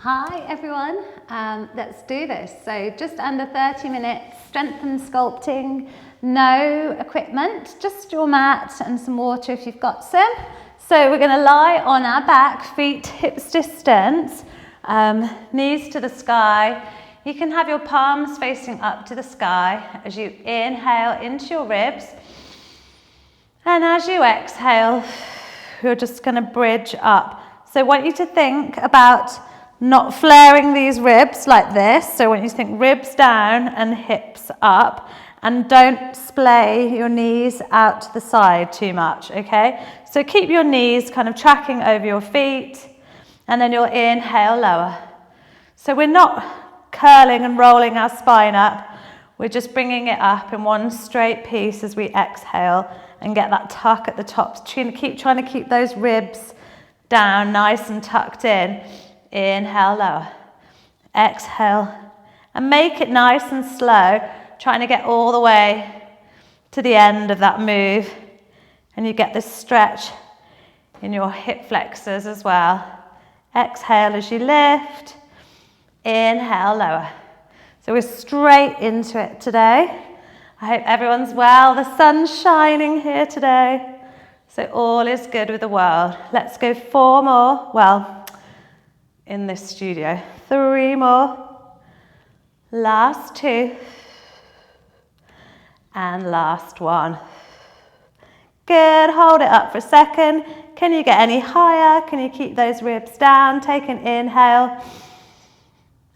Hi everyone, let's do this. So just under 30 minutes, strength and sculpting, no equipment, just your mat and some water if you've got some. So we're going to lie on our back, feet hips distance, knees to the sky. You can have your palms facing up to the sky as you inhale into your ribs. And as you exhale, you're just going to bridge up. So I want you to think about not flaring these ribs like this. So I want you to think ribs down and hips up, and don't splay your knees out to the side too much, okay? So keep your knees kind of tracking over your feet, and then you'll inhale lower. So we're not curling and rolling our spine up, we're just bringing it up in one straight piece as we exhale and get that tuck at the top. Trying to keep those ribs down nice and tucked in. Inhale lower, exhale, and make it nice and slow, trying to get all the way to the end of that move, and you get this stretch in your hip flexors as well. Exhale as you lift, inhale lower. So we're straight into it today. I hope everyone's well. The sun's shining here today, so all is good with the world. Let's go 4 more. Well, in this studio. 3 more. Last 2. And last 1. Good. Hold it up for a second. Can you get any higher? Can you keep those ribs down? Take an inhale.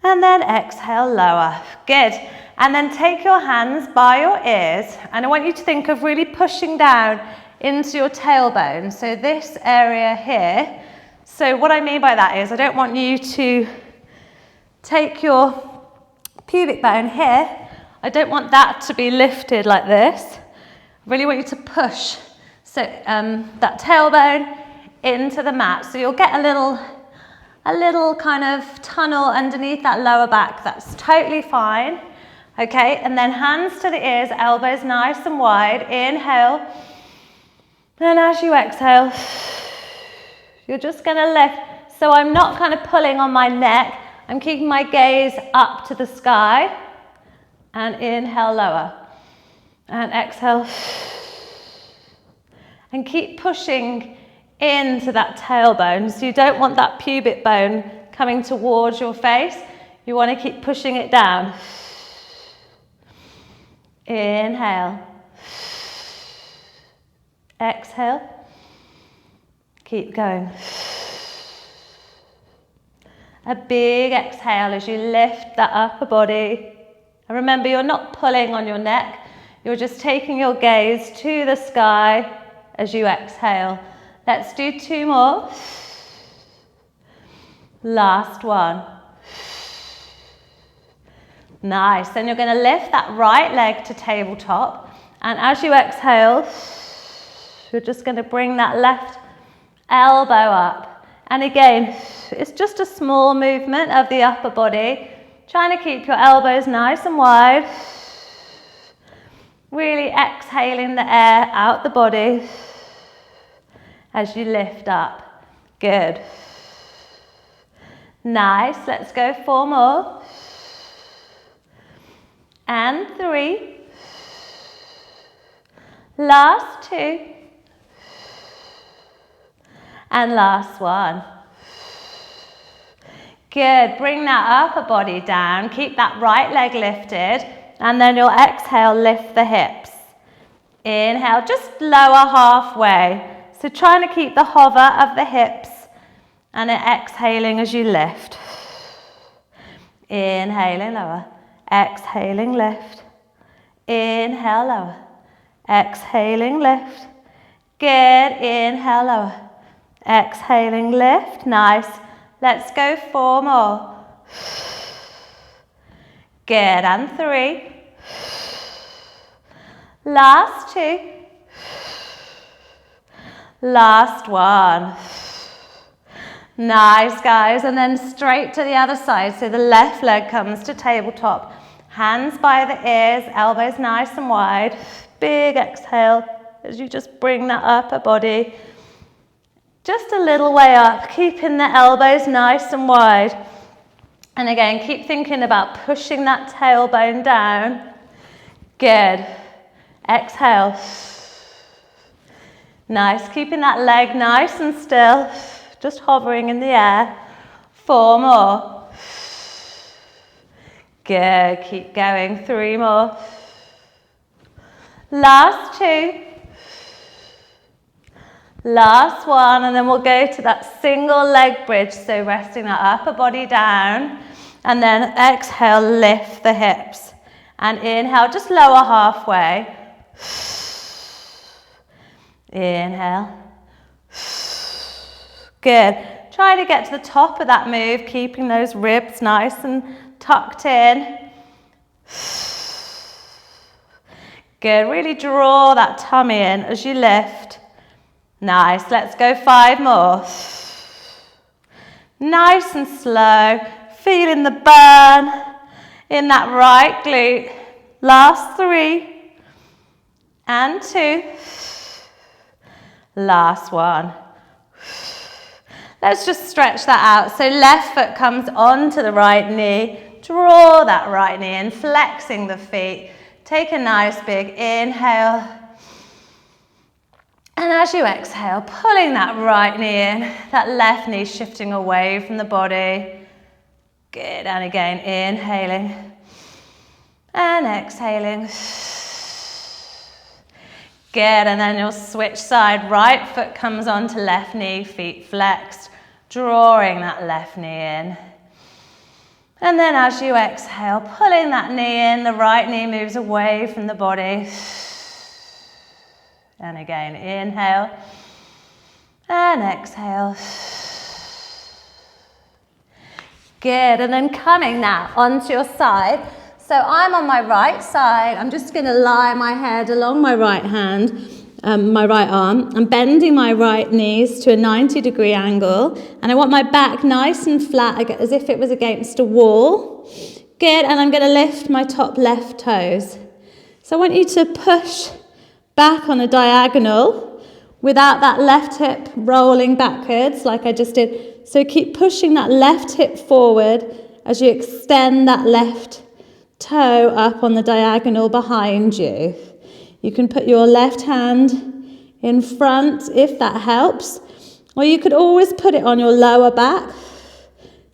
And then exhale lower. Good. And then take your hands by your ears. And I want you to think of really pushing down into your tailbone. So this area here. So what I mean by that is I don't want you to take your pubic bone here. I don't want that to be lifted like this. I really want you to push that tailbone into the mat. So you'll get a little kind of tunnel underneath that lower back. That's totally fine. Okay, and then hands to the ears, elbows nice and wide. Inhale. And as you exhale, you're just going to lift. So I'm not kind of pulling on my neck. I'm keeping my gaze up to the sky. And inhale lower. And exhale. And keep pushing into that tailbone. So you don't want that pubic bone coming towards your face. You want to keep pushing it down. Inhale. Exhale. Keep going. A big exhale as you lift that upper body. And remember, you're not pulling on your neck. You're just taking your gaze to the sky as you exhale. Let's do 2 more. Last 1. Nice. Then you're going to lift that right leg to tabletop. And as you exhale, you're just going to bring that left elbow up. And again, it's just a small movement of the upper body. Trying to keep your elbows nice and wide. Really exhaling the air out the body as you lift up. Good. Nice. Let's go 4 more. And 3. Last 2. And last 1. Good. Bring that upper body down. Keep that right leg lifted. And then you'll exhale, lift the hips. Inhale, just lower halfway. So trying to keep the hover of the hips. And then exhaling as you lift. Inhaling lower. Exhaling lift. Inhale lower. Exhaling lift. Good. Inhale lower. Exhaling lift. Nice. Let's go 4 more. Good. And 3. Last 2. Last 1. Nice, guys. And then straight to the other side. So the left leg comes to tabletop. Hands by the ears, elbows nice and wide. Big exhale as you just bring that upper body just a little way up, keeping the elbows nice and wide. And again, keep thinking about pushing that tailbone down. Good. Exhale. Nice. Keeping that leg nice and still. Just hovering in the air. 4 more. Good. Keep going. 3 more. Last 2. Last 1, and then we'll go to that single leg bridge, so resting that upper body down, and then exhale, lift the hips, and inhale, just lower halfway. Inhale. Good. Try to get to the top of that move, keeping those ribs nice and tucked in. Good. Really draw that tummy in as you lift. Nice, let's go 5 more. Nice and slow, feeling the burn in that right glute. Last 3 and 2. Last 1. Let's just stretch that out. So left foot comes onto the right knee. Draw that right knee in, flexing the feet. Take a nice big inhale. And as you exhale, pulling that right knee in, that left knee shifting away from the body. Good, and again, inhaling and exhaling. Good, and then you'll switch side. Right foot comes onto left knee, feet flexed, drawing that left knee in. And then as you exhale, pulling that knee in, the right knee moves away from the body. And again, inhale and exhale. Good, and then coming now onto your side. So I'm on my right side. I'm just going to lie my head along my right hand, my right arm. I'm bending my right knees to a 90-degree angle. And I want my back nice and flat, as if it was against a wall. Good, and I'm going to lift my top left toes. So I want you to push back on a diagonal without that left hip rolling backwards like I just did. So keep pushing that left hip forward as you extend that left toe up on the diagonal behind you. You can put your left hand in front if that helps, or you could always put it on your lower back,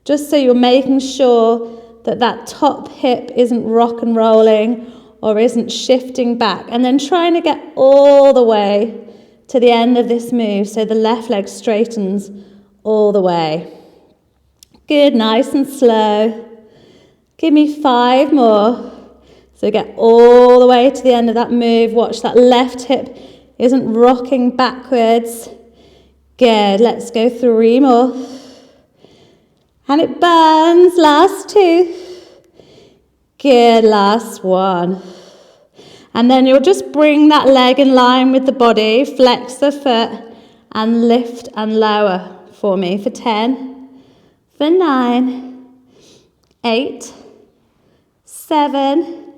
just so you're making sure that that top hip isn't rock and rolling or isn't shifting back, and then trying to get all the way to the end of this move so the left leg straightens all the way. Good, nice and slow. Give me 5 more. So get all the way to the end of that move. Watch that left hip isn't rocking backwards. Good, let's go 3 more. And it burns, last 2. Good, last 1. And then you'll just bring that leg in line with the body, flex the foot, and lift and lower for me for 10, for 9, 8, 7,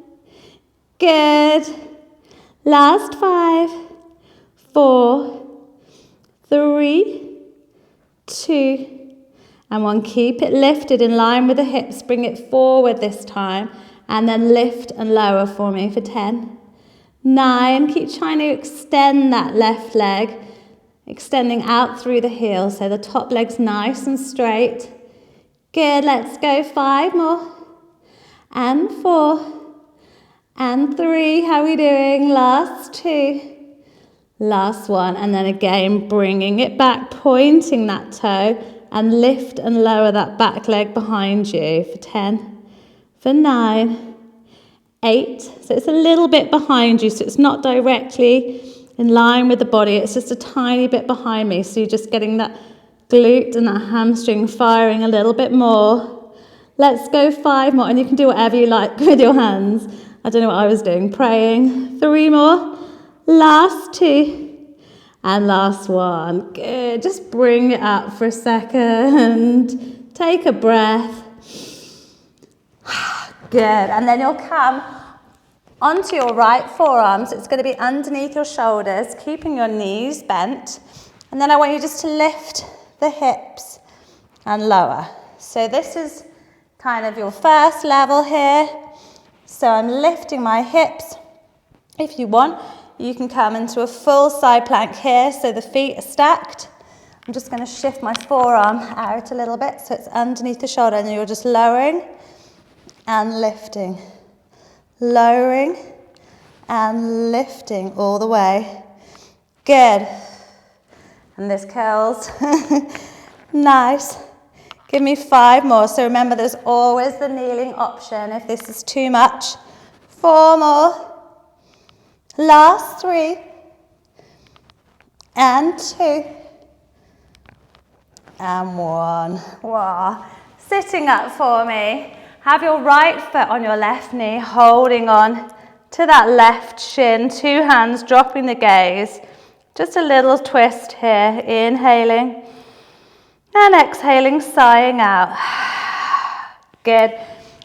good. Last 5, 4, 3, 2, and 1. Keep it lifted in line with the hips. Bring it forward this time. And then lift and lower for me for 10, 9. Keep trying to extend that left leg, extending out through the heel. So the top leg's nice and straight. Good, let's go 5 more. And 4. And 3. How are we doing? Last 2. Last 1. And then again, bringing it back, pointing that toe, and lift and lower that back leg behind you for 10. For 9, 8, so it's a little bit behind you, so it's not directly in line with the body, it's just a tiny bit behind me, so you're just getting that glute and that hamstring firing a little bit more. Let's go 5 more, and you can do whatever you like with your hands. I don't know what I was doing, praying. 3 more, last 2, and last 1. Good, just bring it up for a second, take a breath. Good, and then you'll come onto your right forearm, so it's going to be underneath your shoulders, keeping your knees bent, and then I want you just to lift the hips and lower. So this is kind of your first level here. So I'm lifting my hips. If you want, you can come into a full side plank here, so the feet are stacked. I'm just going to shift my forearm out a little bit so it's underneath the shoulder, and you're just lowering and lifting, lowering and lifting all the way. Good. And this curls. Nice. Give me 5 more. So remember, there's always the kneeling option if this is too much. 4 more. Last 3. And 2. And 1. Wow. Sitting up for me. Have your right foot on your left knee, holding on to that left shin. 2 hands, dropping the gaze. Just a little twist here. Inhaling. And exhaling, sighing out. Good.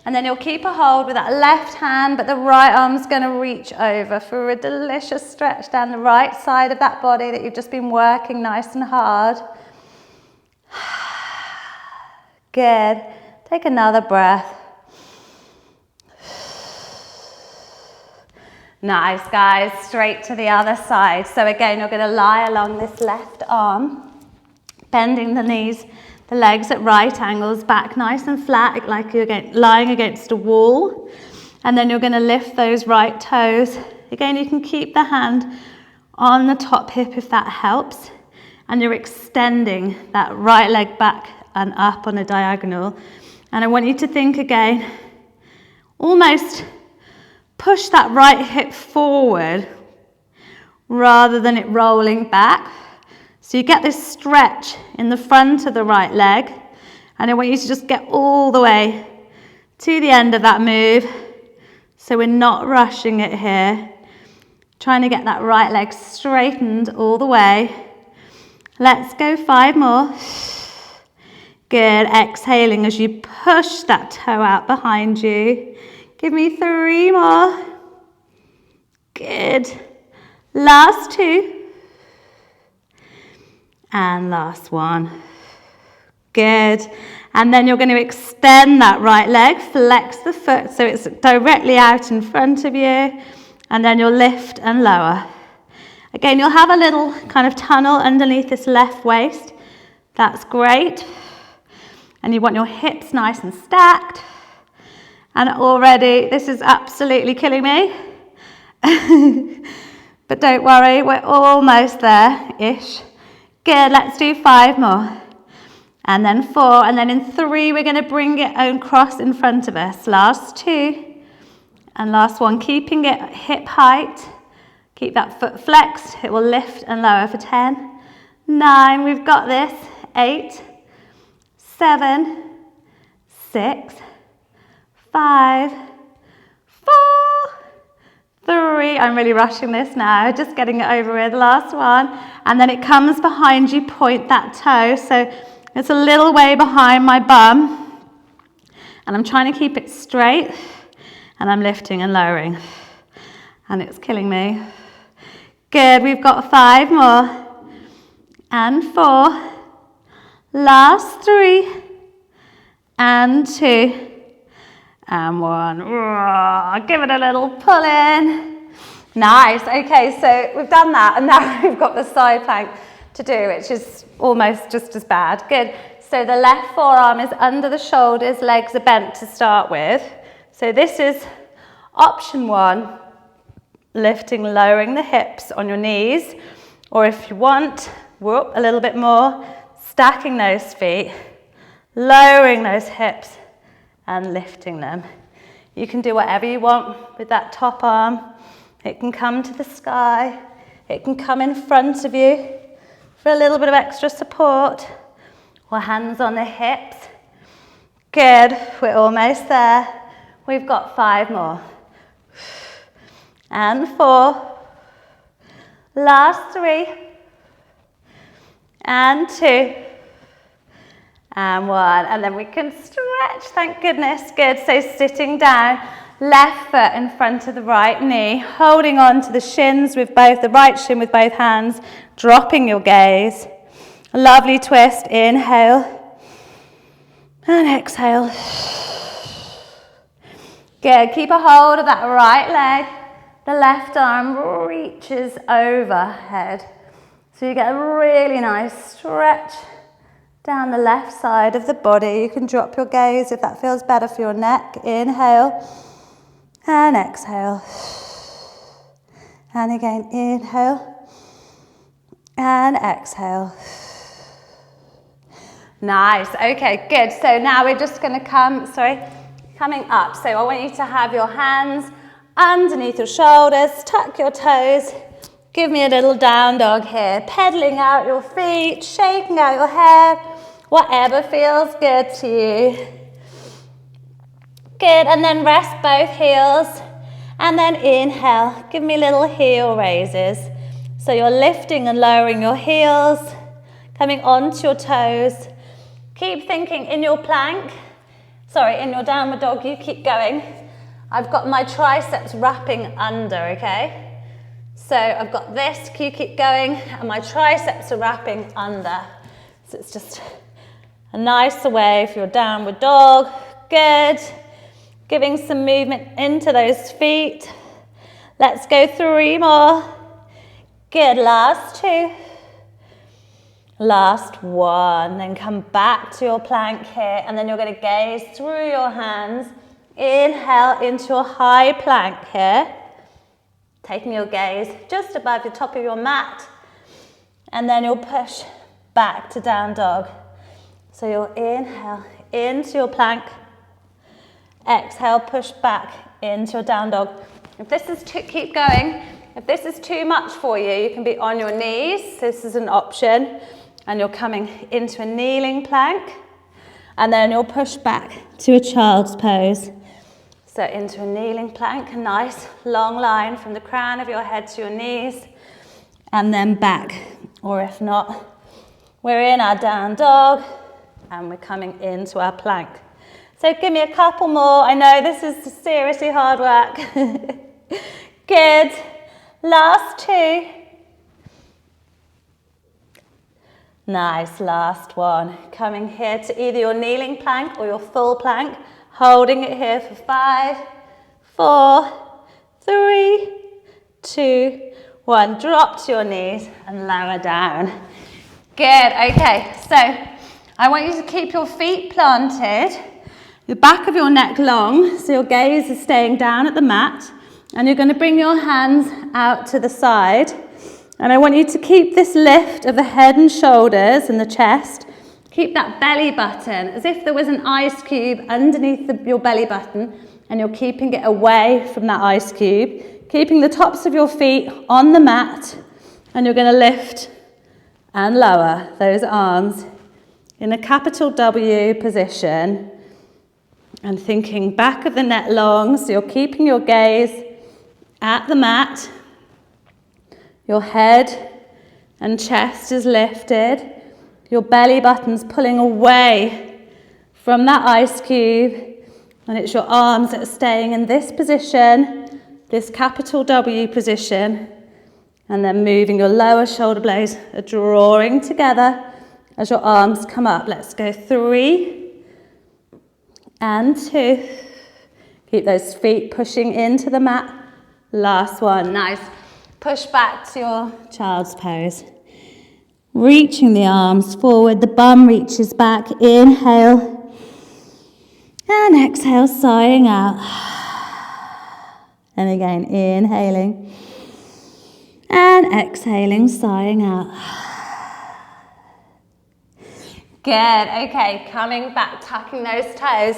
And then you'll keep a hold with that left hand, but the right arm's going to reach over for a delicious stretch down the right side of that body that you've just been working nice and hard. Good. Take another breath. Nice, guys. Straight to the other side. So again, you're going to lie along this left arm, bending the knees, the legs at right angles, back nice and flat, like you're lying against a wall. And then you're going to lift those right toes. Again, you can keep the hand on the top hip if that helps. And you're extending that right leg back and up on a diagonal. And I want you to think again, almost push that right hip forward rather than it rolling back. So you get this stretch in the front of the right leg, and I want you to just get all the way to the end of that move. So we're not rushing it here. Trying to get that right leg straightened all the way. Let's go 5 more. Good. Exhaling as you push that toe out behind you. Give me 3 more. Good. Last 2. And last 1. Good. And then you're going to extend that right leg, flex the foot so it's directly out in front of you, and then you'll lift and lower. Again, you'll have a little kind of tunnel underneath this left waist. That's great. And you want your hips nice and stacked. And already, this is absolutely killing me. But don't worry, we're almost there-ish. Good, let's do 5 more. And then 4, and then in 3, we're going to bring it across in front of us. Last 2, and last 1. Keeping it hip height. Keep that foot flexed. It will lift and lower for 10. 9, we've got this. 8, 7, 6, 5, 4, 3, I'm really rushing this now, just getting it over with, last 1, and then it comes behind you, point that toe, so it's a little way behind my bum, and I'm trying to keep it straight, and I'm lifting and lowering, and it's killing me. Good, we've got 5 more, and 4, last 3, and 2, and 1. Give it a little pull in. Nice. Okay, so we've done that, and now we've got the side plank to do, which is almost just as bad. Good. So the left forearm is under the shoulders, legs are bent to start with. So this is option 1, lifting, lowering the hips on your knees, or if you want, a little bit more, stacking those feet, lowering those hips, and lifting them. You can do whatever you want with that top arm. It can come to the sky. It can come in front of you for a little bit of extra support, or hands on the hips. Good, we're almost there. We've got 5 more. And 4. Last 3. And 2. And 1, and then we can stretch, thank goodness. Good, so sitting down, left foot in front of the right knee, holding on to the shins with both, the right shin with both hands, dropping your gaze. A lovely twist, inhale, and exhale. Good, keep a hold of that right leg. The left arm reaches overhead. So you get a really nice stretch down the left side of the body. You can drop your gaze if that feels better for your neck. Inhale and exhale. And again, inhale and exhale. Nice, okay, good. So now we're just gonna coming up. So I want you to have your hands underneath your shoulders, tuck your toes. Give me a little down dog here. Pedaling out your feet, shaking out your hair, whatever feels good to you. Good, and then rest both heels. And then inhale, give me little heel raises. So you're lifting and lowering your heels, coming onto your toes. Keep thinking in your plank, in your downward dog, you keep going. I've got my triceps wrapping under, okay? So I've got this, you keep going, and my triceps are wrapping under. So it's just a nicer way for your downward dog. Good. Giving some movement into those feet. Let's go 3 more. Good, last 2. Last 1. Then come back to your plank here, and then you're going to gaze through your hands. Inhale into your high plank here. Taking your gaze just above the top of your mat, and then you'll push back to down dog. So you'll inhale into your plank, exhale, push back into your down dog. If this is keep going. If this is too much for you, you can be on your knees. This is an option, and you're coming into a kneeling plank, and then you'll push back to a child's pose. So into a kneeling plank, a nice long line from the crown of your head to your knees, and then back. Or if not, we're in our down dog, and we're coming into our plank. So give me a couple more. I know this is seriously hard work. Good. Last 2. Nice, last 1. Coming here to either your kneeling plank or your full plank. Holding it here for 5, 4, 3, 2, 1. Drop to your knees and lower down. Good, okay, so I want you to keep your feet planted, the back of your neck long, so your gaze is staying down at the mat, and you're going to bring your hands out to the side, and I want you to keep this lift of the head and shoulders and the chest. Keep that belly button as if there was an ice cube underneath your belly button, and you're keeping it away from that ice cube. Keeping the tops of your feet on the mat, and you're going to lift and lower those arms in a capital W position, and thinking back of the neck long, so you're keeping your gaze at the mat. Your head and chest is lifted. Your belly button's pulling away from that ice cube, and it's your arms that are staying in this position, this capital W position, and then moving your lower shoulder blades are drawing together as your arms come up. Let's go 3 and 2. Keep those feet pushing into the mat. Last 1. Nice. Push back to your child's pose. Reaching the arms forward, the bum reaches back. Inhale and exhale, sighing out. And again, inhaling and exhaling, sighing out. Good, okay, coming back, tucking those toes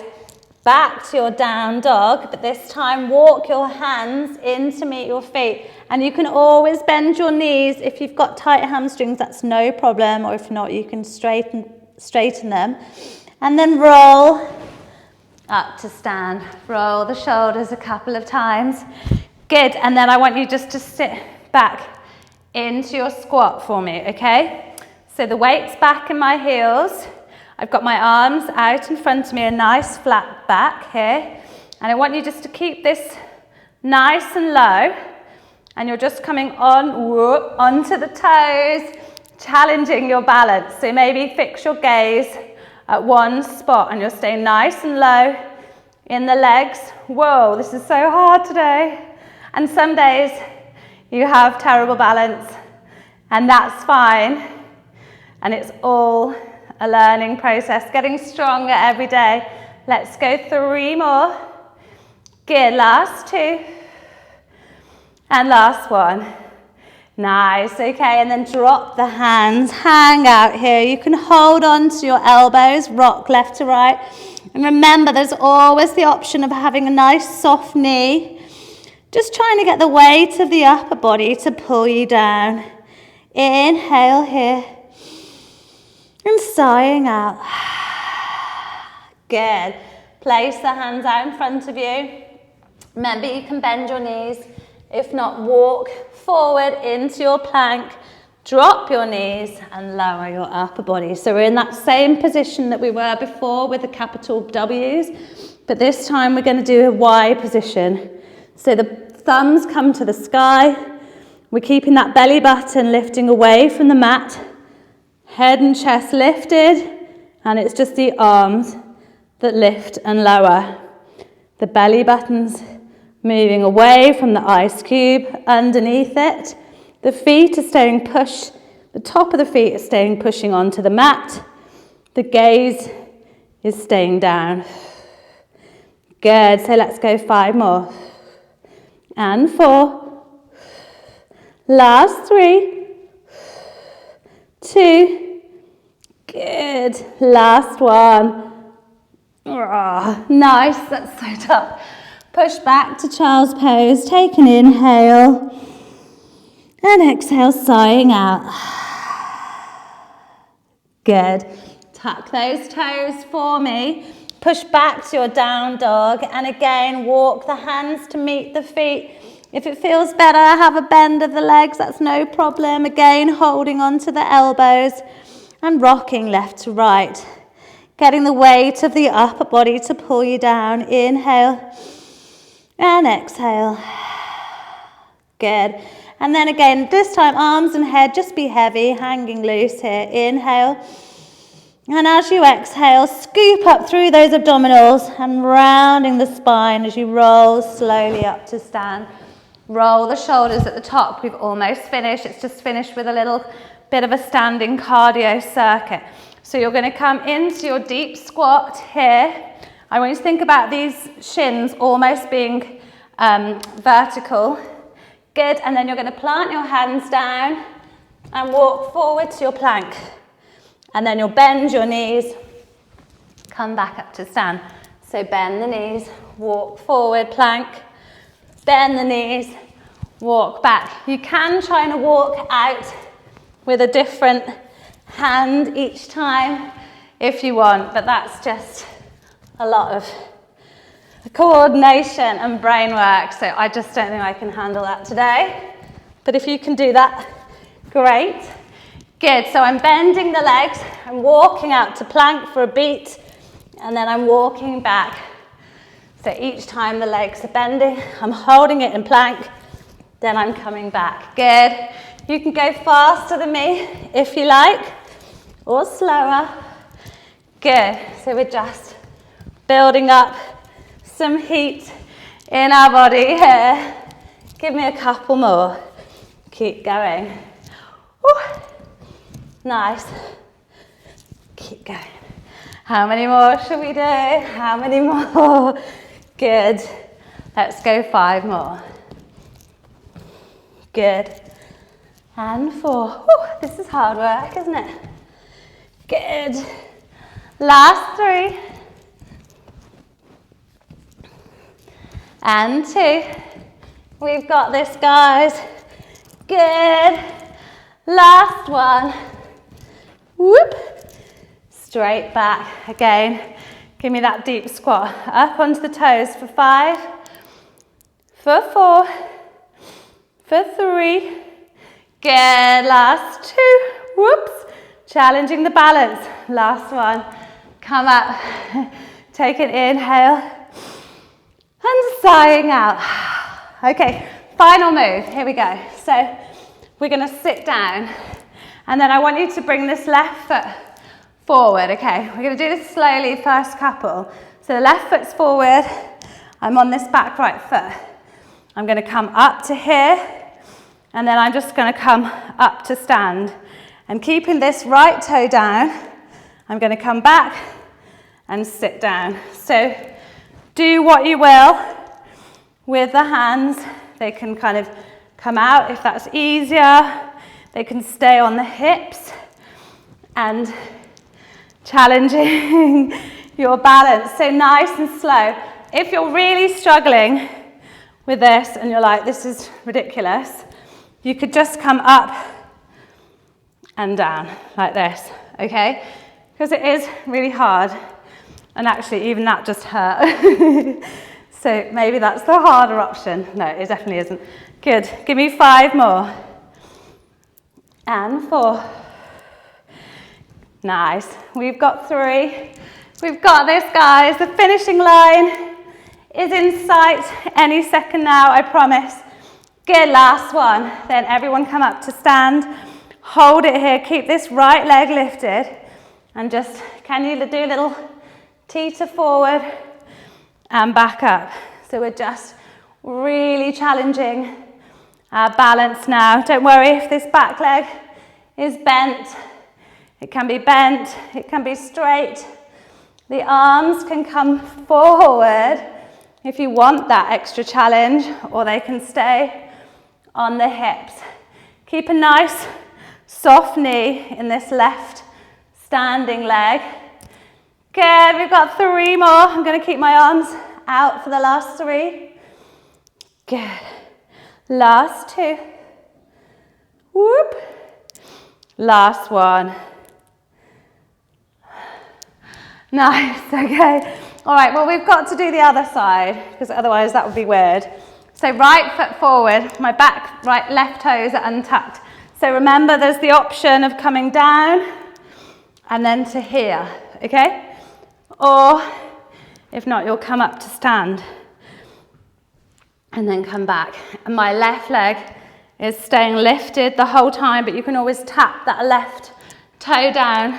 back to your down dog, but this time walk your hands in to meet your feet. And you can always bend your knees. If you've got tight hamstrings, that's no problem, or if not, you can straighten them. And then roll up to stand. Roll the shoulders a couple of times. Good, and then I want you just to sit back into your squat for me, okay? So the weight's back in my heels. I've got my arms out in front of me, a nice flat back here. And I want you just to keep this nice and low. And you're just coming onto the toes, challenging your balance. So maybe fix your gaze at one spot, and you're staying nice and low in the legs. Whoa, this is so hard today. And some days you have terrible balance, and that's fine. And it's all a learning process, getting stronger every day. Let's go 3 more. Good, last 2. And last 1. Nice, okay, and then drop the hands, hang out here. You can hold on to your elbows, rock left to right. And remember, there's always the option of having a nice soft knee. Just trying to get the weight of the upper body to pull you down. Inhale here. And sighing out. Good. Place the hands out in front of you. Remember, you can bend your knees. If not, walk forward into your plank, drop your knees and lower your upper body. So we're in that same position that we were before with the capital W's, but this time we're going to do a Y position. So the thumbs come to the sky. We're keeping that belly button lifting away from the mat. Head and chest lifted, and it's just the arms that lift and lower. The belly button's moving away from the ice cube underneath it. The feet are staying pushed, the top of the feet is staying pushing onto the mat. The gaze is staying down. Good, so let's go 5 more. And 4. Last 3. 2. Good, last 1. Oh, nice, that's so tough. Push back to child's pose, take an inhale, and exhale, sighing out. Good. Tuck those toes for me. Push back to your down dog, and again, walk the hands to meet the feet. If it feels better, have a bend of the legs, that's no problem. Again, holding onto the elbows and rocking left to right. Getting the weight of the upper body to pull you down. Inhale. And exhale. Good. And then again, this time arms and head just be heavy, hanging loose here. Inhale. And as you exhale, scoop up through those abdominals and rounding the spine as you roll slowly up to stand. Roll the shoulders at the top. We've almost finished. It's just finished with a little bit of a standing cardio circuit. So you're going to come into your deep squat here. I want you to think about these shins almost being vertical. Good, and then you're going to plant your hands down and walk forward to your plank. And then you'll bend your knees, come back up to stand. So bend the knees, walk forward, plank, bend the knees, walk back. You can try and walk out with a different hand each time if you want, but that's just a lot of coordination and brain work, so I just don't think I can handle that today. But if you can do that, great. Good, so I'm bending the legs, I'm walking out to plank for a beat, and then I'm walking back. So each time the legs are bending, I'm holding it in plank, then I'm coming back. Good. You can go faster than me if you like, or slower. Good, so we're just building up some heat in our body here. Give me a couple more. Keep going. Woo. Nice. Keep going. How many more should we do? How many more? Good. Let's go 5 more. Good. And 4. Woo. This is hard work, isn't it? Good. Last 3. And 2. We've got this, guys. Good. Last one. Whoop. Straight back. Again, give me that deep squat. Up onto the toes for 5, for 4, for 3. Good. Last 2. Whoops. Challenging the balance. Last one. Come up. Take an inhale. And sighing out. Okay, final move. Here we go. So we're going to sit down. And then I want you to bring this left foot forward. Okay, we're going to do this slowly, first couple. So the left foot's forward, I'm on this back right foot. I'm going to come up to here, and then I'm just going to come up to stand. And keeping this right toe down, I'm going to come back and sit down. So do what you will with the hands. They can kind of come out if that's easier. They can stay on the hips and challenging your balance. So nice and slow. If you're really struggling with this and you're like, this is ridiculous, you could just come up and down like this, okay? Because it is really hard. And actually, even that just hurt. So maybe that's the harder option. No, it definitely isn't. Good. Give me 5 more. And 4. Nice. We've got 3. We've got this, guys. The finishing line is in sight any second now, I promise. Good, last one. Then everyone come up to stand. Hold it here. Keep this right leg lifted. And just, can you do a little teeter forward and back up? So we're just really challenging our balance now. Don't worry if this back leg is bent. It can be bent, it can be straight. The arms can come forward if you want that extra challenge, or they can stay on the hips. Keep a nice soft knee in this left standing leg. Good, we've got 3 more. I'm going to keep my arms out for the last 3. Good. Last 2. Whoop. Last one. Nice, okay. All right, well, we've got to do the other side, because otherwise that would be weird. So right foot forward, my back, right, left toes are untucked. So remember, there's the option of coming down and then to here, okay? Or if not, you'll come up to stand and then come back. And my left leg is staying lifted the whole time, but you can always tap that left toe down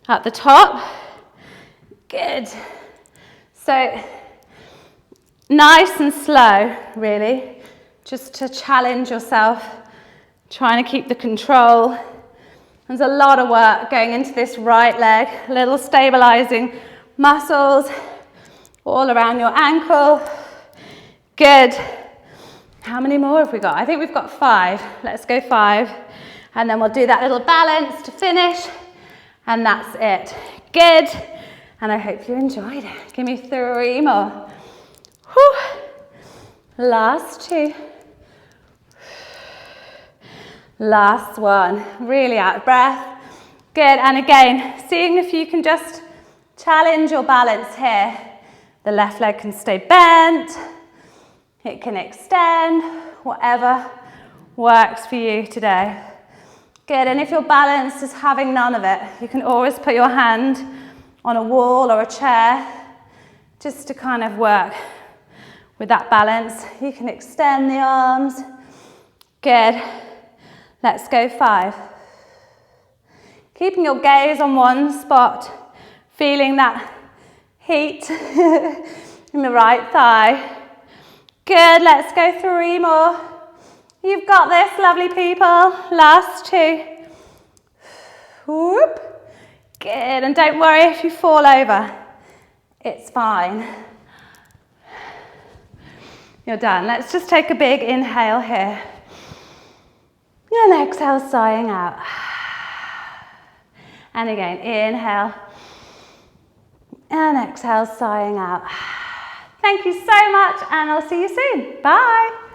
at the top. Good. So nice and slow, really, just to challenge yourself, trying to keep the control. There's a lot of work going into this right leg, little stabilizing muscles all around your ankle. Good. How many more have we got? I think we've got 5. Let's go 5. And then we'll do that little balance to finish. And that's it. Good. And I hope you enjoyed it. Give me 3 more. Whew. Last 2. Last one. Really out of breath. Good. And again, seeing if you can just challenge your balance here. The left leg can stay bent. It can extend. Whatever works for you today. Good. And if your balance is having none of it, you can always put your hand on a wall or a chair just to kind of work with that balance. You can extend the arms. Good. Let's go 5. Keeping your gaze on one spot, feeling that heat in the right thigh. Good, let's go 3 more. You've got this, lovely people. Last 2. Whoop. Good, and don't worry if you fall over. It's fine. You're done. Let's just take a big inhale here. And exhale, sighing out. And again, inhale. And exhale, sighing out. Thank you so much, and I'll see you soon. Bye.